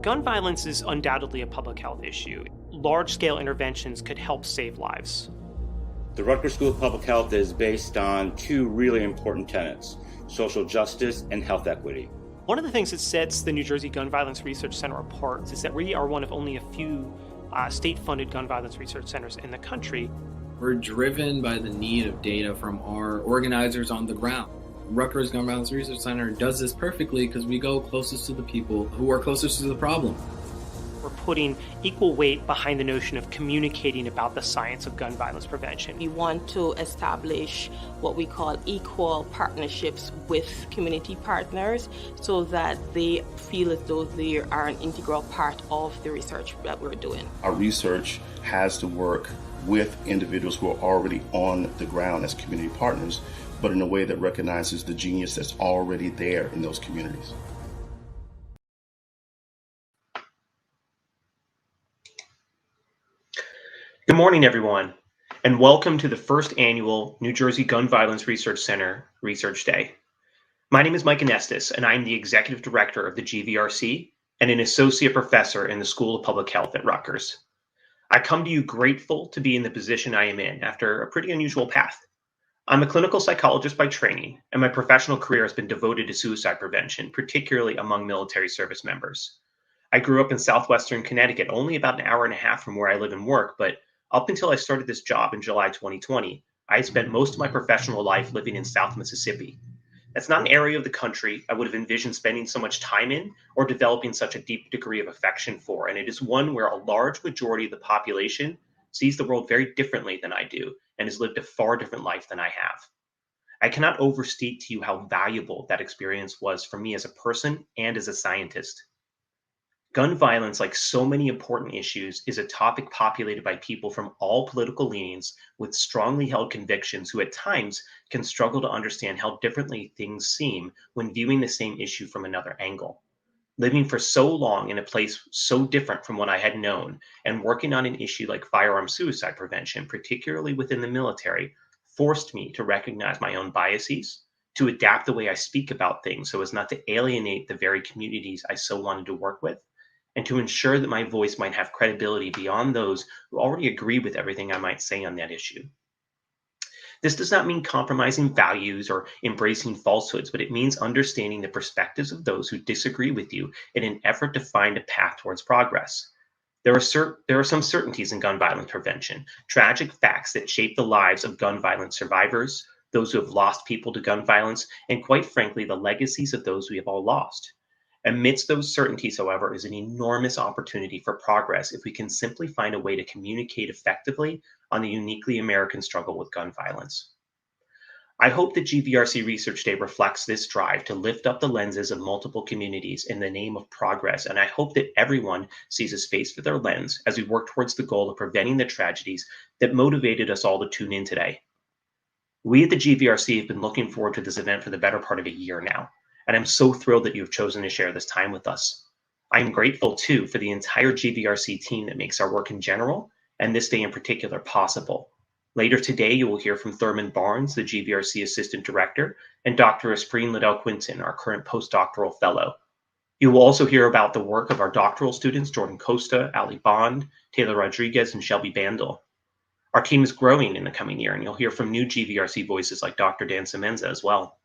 Gun violence is undoubtedly a public health issue. Large-scale interventions could help save lives. The Rutgers School of Public Health is based on two really important tenets: social justice and health equity. One of the things that sets the New Jersey Gun Violence Research Center apart is that we are one of only a few state-funded gun violence research centers in the country. We're driven by the need of data from our organizers on the ground. Rutgers Gun Violence Research Center does this perfectly because we go closest to the people who are closest to the problem. We're putting equal weight behind the notion of communicating about the science of gun violence prevention. We want to establish what we call equal partnerships with community partners so that they feel as though they are an integral part of the research that we're doing. Our research has to work with individuals who are already on the ground as community partners, but in a way that recognizes the genius that's already there in those communities. Good morning, everyone, and welcome to the first annual New Jersey Gun Violence Research Center Research Day. My name is Mike Anestis, and I'm the Executive Director of the GVRC and an Associate Professor in the School of Public Health at Rutgers. I come to you grateful to be in the position I am in after a pretty unusual path. I'm a clinical psychologist by training, and my professional career has been devoted to suicide prevention, particularly among military service members. I grew up in southwestern Connecticut, only about an hour and a half from where I live and work, but up until I started this job in July 2020, I spent most of my professional life living in South Mississippi. That's not an area of the country I would have envisioned spending so much time in or developing such a deep degree of affection for, and it is one where a large majority of the population sees the world very differently than I do and has lived a far different life than I have. I cannot overstate to you how valuable that experience was for me as a person and as a scientist. Gun violence, like so many important issues, is a topic populated by people from all political leanings with strongly held convictions who at times can struggle to understand how differently things seem when viewing the same issue from another angle. Living for so long in a place so different from what I had known and working on an issue like firearm suicide prevention, particularly within the military, forced me to recognize my own biases, to adapt the way I speak about things so as not to alienate the very communities I so wanted to work with, and to ensure that my voice might have credibility beyond those who already agree with everything I might say on that issue. This does not mean compromising values or embracing falsehoods, but it means understanding the perspectives of those who disagree with you in an effort to find a path towards progress. There are some certainties in gun violence prevention, tragic facts that shape the lives of gun violence survivors, those who have lost people to gun violence, and quite frankly, the legacies of those we have all lost. Amidst those certainties, however, is an enormous opportunity for progress if we can simply find a way to communicate effectively on the uniquely American struggle with gun violence. I hope that GVRC Research Day reflects this drive to lift up the lenses of multiple communities in the name of progress, and I hope that everyone sees a space for their lens as we work towards the goal of preventing the tragedies that motivated us all to tune in today. We at the GVRC have been looking forward to this event for the better part of a year now, and I'm so thrilled that you've chosen to share this time with us. I am grateful, too, for the entire GVRC team that makes our work in general and this day in particular possible. Later today, you will hear from Thurman Barnes, the GVRC Assistant Director, and Dr. Espreen Liddell-Quinton, our current postdoctoral fellow. You will also hear about the work of our doctoral students, Jordan Costa, Ali Bond, Taylor Rodriguez, and Shelby Bandel. Our team is growing in the coming year, and you'll hear from new GVRC voices like Dr. Dan Semenza as well.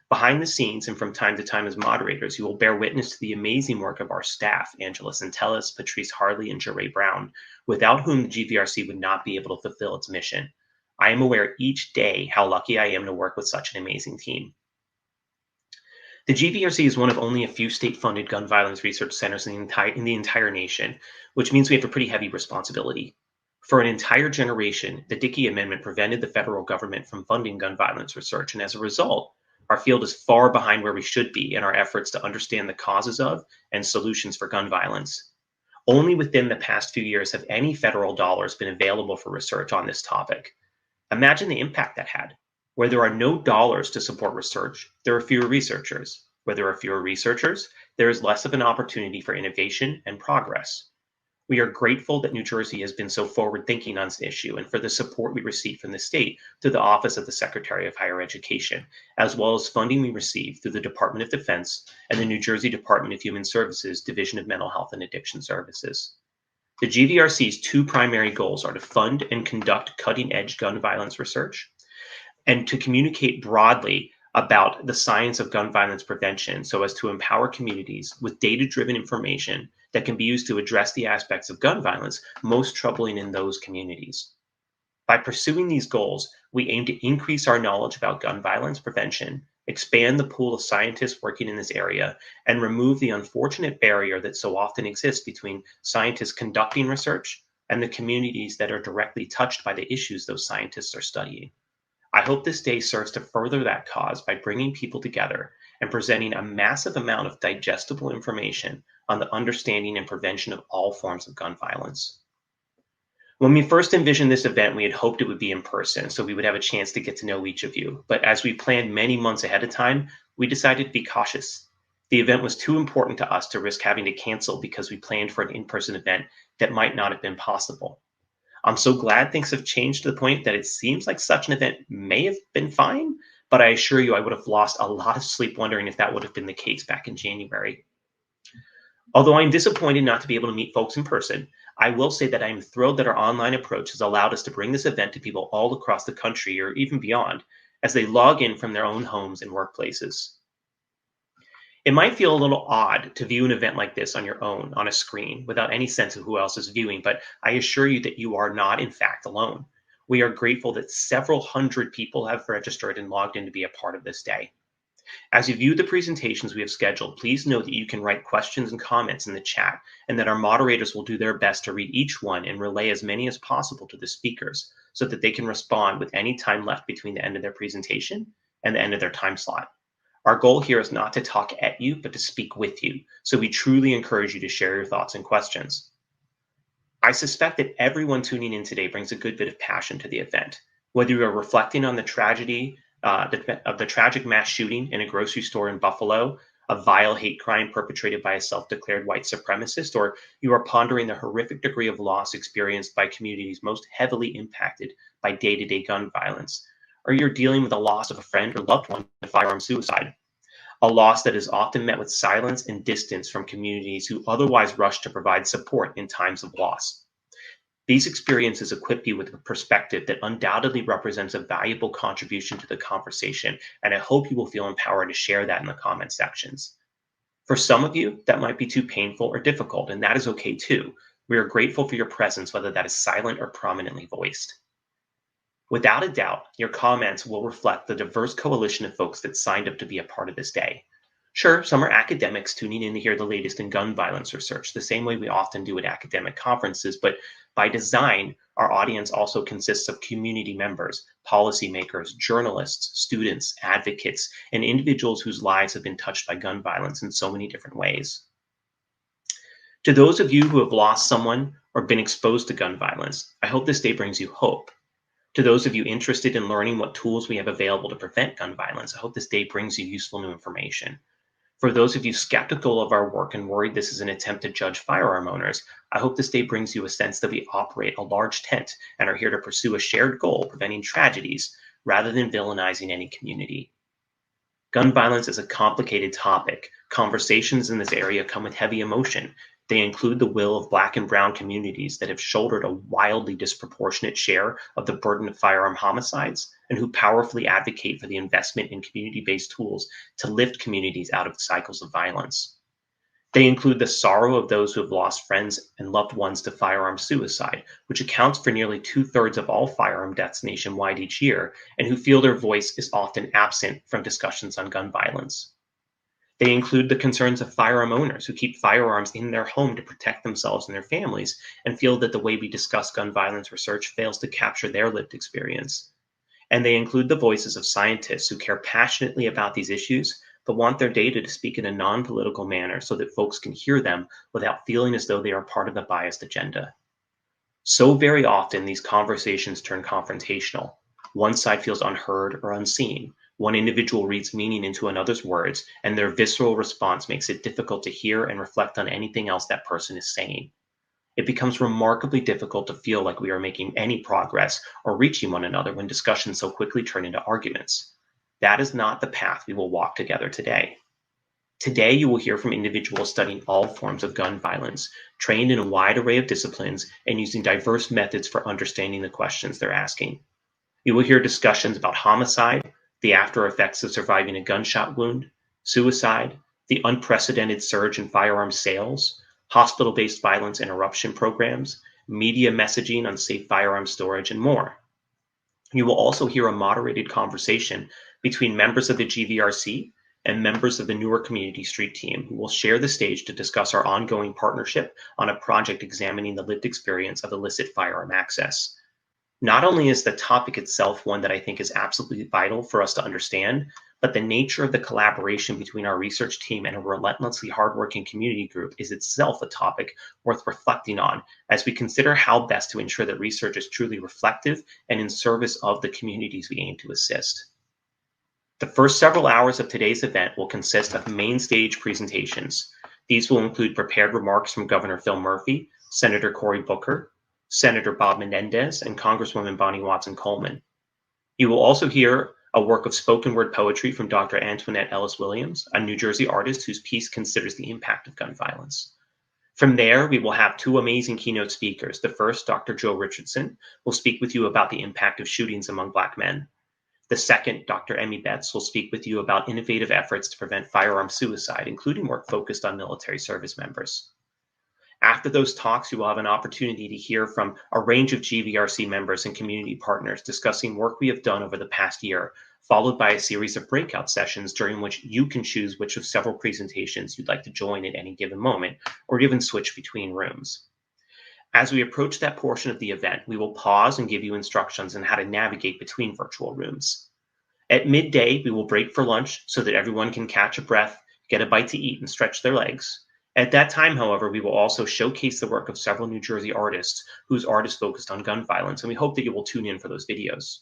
Behind the scenes and from time to time as moderators, you will bear witness to the amazing work of our staff, Angela Centellis, Patrice Harley, and Jeray Brown, without whom the GVRC would not be able to fulfill its mission. I am aware each day how lucky I am to work with such an amazing team. The GVRC is one of only a few state-funded gun violence research centers in the entire nation, which means we have a pretty heavy responsibility. For an entire generation, the Dickey Amendment prevented the federal government from funding gun violence research, and as a result, our field is far behind where we should be in our efforts to understand the causes of and solutions for gun violence. Only within the past few years have any federal dollars been available for research on this topic. Imagine the impact that had. Where there are no dollars to support research, there are fewer researchers. Where there are fewer researchers, there is less of an opportunity for innovation and progress. We are grateful that New Jersey has been so forward-thinking on this issue and for the support we receive from the state through the Office of the Secretary of Higher Education, as well as funding we receive through the Department of Defense and the New Jersey Department of Human Services Division of Mental Health and Addiction Services. The GVRC's two primary goals are to fund and conduct cutting-edge gun violence research and to communicate broadly about the science of gun violence prevention so as to empower communities with data-driven information that can be used to address the aspects of gun violence most troubling in those communities. By pursuing these goals, we aim to increase our knowledge about gun violence prevention, expand the pool of scientists working in this area, and remove the unfortunate barrier that so often exists between scientists conducting research and the communities that are directly touched by the issues those scientists are studying. I hope this day serves to further that cause by bringing people together and presenting a massive amount of digestible information on the understanding and prevention of all forms of gun violence. When we first envisioned this event, we had hoped it would be in person, so we would have a chance to get to know each of you. But as we planned many months ahead of time, we decided to be cautious. The event was too important to us to risk having to cancel because we planned for an in-person event that might not have been possible. I'm so glad things have changed to the point that it seems like such an event may have been fine, but I assure you I would have lost a lot of sleep wondering if that would have been the case back in January. Although I'm disappointed not to be able to meet folks in person, I will say that I am thrilled that our online approach has allowed us to bring this event to people all across the country or even beyond as they log in from their own homes and workplaces. It might feel a little odd to view an event like this on your own on a screen without any sense of who else is viewing, but I assure you that you are not, in fact, alone. We are grateful that several hundred people have registered and logged in to be a part of this day. As you view the presentations we have scheduled, please know that you can write questions and comments in the chat, and that our moderators will do their best to read each one and relay as many as possible to the speakers so that they can respond with any time left between the end of their presentation and the end of their time slot. Our goal here is not to talk at you, but to speak with you, so we truly encourage you to share your thoughts and questions. I suspect that everyone tuning in today brings a good bit of passion to the event, whether you are reflecting on the tragedy of the tragic mass shooting in a grocery store in Buffalo, a vile hate crime perpetrated by a self-declared white supremacist, or you are pondering the horrific degree of loss experienced by communities most heavily impacted by day-to-day gun violence, or you're dealing with the loss of a friend or loved one to firearm suicide, a loss that is often met with silence and distance from communities who otherwise rush to provide support in times of loss. These experiences equip you with a perspective that undoubtedly represents a valuable contribution to the conversation, and I hope you will feel empowered to share that in the comment sections. For some of you, that might be too painful or difficult, and that is okay too. We are grateful for your presence, whether that is silent or prominently voiced. Without a doubt, your comments will reflect the diverse coalition of folks that signed up to be a part of this day. Sure, some are academics tuning in to hear the latest in gun violence research, the same way we often do at academic conferences, but by design, our audience also consists of community members, policymakers, journalists, students, advocates, and individuals whose lives have been touched by gun violence in so many different ways. To those of you who have lost someone or been exposed to gun violence, I hope this day brings you hope. To those of you interested in learning what tools we have available to prevent gun violence, I hope this day brings you useful new information. For those of you skeptical of our work and worried this is an attempt to judge firearm owners, I hope this day brings you a sense that we operate a large tent and are here to pursue a shared goal, preventing tragedies, rather than villainizing any community. Gun violence is a complicated topic. Conversations in this area come with heavy emotion. They include the will of Black and Brown communities that have shouldered a wildly disproportionate share of the burden of firearm homicides and who powerfully advocate for the investment in community-based tools to lift communities out of cycles of violence. They include the sorrow of those who have lost friends and loved ones to firearm suicide, which accounts for nearly 2/3 of all firearm deaths nationwide each year, and who feel their voice is often absent from discussions on gun violence. They include the concerns of firearm owners who keep firearms in their home to protect themselves and their families and feel that the way we discuss gun violence research fails to capture their lived experience. And they include the voices of scientists who care passionately about these issues, but want their data to speak in a non-political manner so that folks can hear them without feeling as though they are part of a biased agenda. So very often, these conversations turn confrontational. One side feels unheard or unseen. One individual reads meaning into another's words, and their visceral response makes it difficult to hear and reflect on anything else that person is saying. it becomes remarkably difficult to feel like we are making any progress or reaching one another when discussions so quickly turn into arguments. That is not the path we will walk together today. Today, you will hear from individuals studying all forms of gun violence, trained in a wide array of disciplines, and using diverse methods for understanding the questions they're asking. You will hear discussions about homicide, the after effects of surviving a gunshot wound, suicide, the unprecedented surge in firearms sales, hospital-based violence interruption programs, media messaging on safe firearm storage, and more. You will also hear a moderated conversation between members of the GVRC and members of the Newark Community Street Team, who will share the stage to discuss our ongoing partnership on a project examining the lived experience of illicit firearm access. Not only is the topic itself one that I think is absolutely vital for us to understand, but the nature of the collaboration between our research team and a relentlessly hardworking community group is itself a topic worth reflecting on as we consider how best to ensure that research is truly reflective and in service of the communities we aim to assist. The first several hours of today's event will consist of main stage presentations. These will include prepared remarks from Governor Phil Murphy, Senator Cory Booker, Senator Bob Menendez, and Congresswoman Bonnie Watson-Coleman. You will also hear a work of spoken word poetry from Dr. Antoinette Ellis Williams, a New Jersey artist whose piece considers the impact of gun violence. From there, we will have two amazing keynote speakers. The first, Dr. Joe Richardson, will speak with you about the impact of shootings among Black men. The second, Dr. Emmy Betts, will speak with you about innovative efforts to prevent firearm suicide, including work focused on military service members. After those talks, you will have an opportunity to hear from a range of GVRC members and community partners discussing work we have done over the past year, followed by a series of breakout sessions during which you can choose which of several presentations you'd like to join at any given moment, or even switch between rooms. As we approach that portion of the event, we will pause and give you instructions on how to navigate between virtual rooms. At midday, we will break for lunch so that everyone can catch a breath, get a bite to eat, and stretch their legs. At that time, however, we will also showcase the work of several New Jersey artists whose art is focused on gun violence, and we hope that you will tune in for those videos.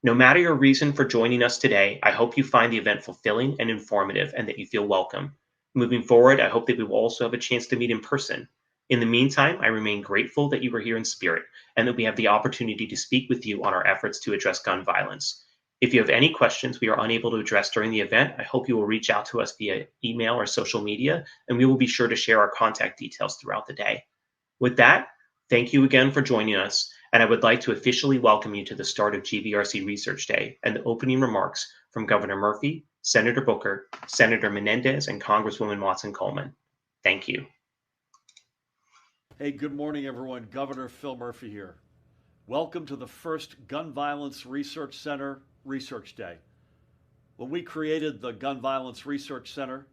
No matter your reason for joining us today, I hope you find the event fulfilling and informative and that you feel welcome. Moving forward, I hope that we will also have a chance to meet in person. In the meantime, I remain grateful that you are here in spirit and that we have the opportunity to speak with you on our efforts to address gun violence. If you have any questions we are unable to address during the event, I hope you will reach out to us via email or social media, and we will be sure to share our contact details throughout the day. With that, thank you again for joining us, and I would like to officially welcome you to the start of GVRC Research Day and the opening remarks from Governor Murphy, Senator Booker, Senator Menendez, and Congresswoman Watson-Coleman. Thank you. Hey, good morning, everyone. Governor Phil Murphy here. Welcome to the first Gun Violence Research Center Research Day. When we created the Gun Violence Research Center,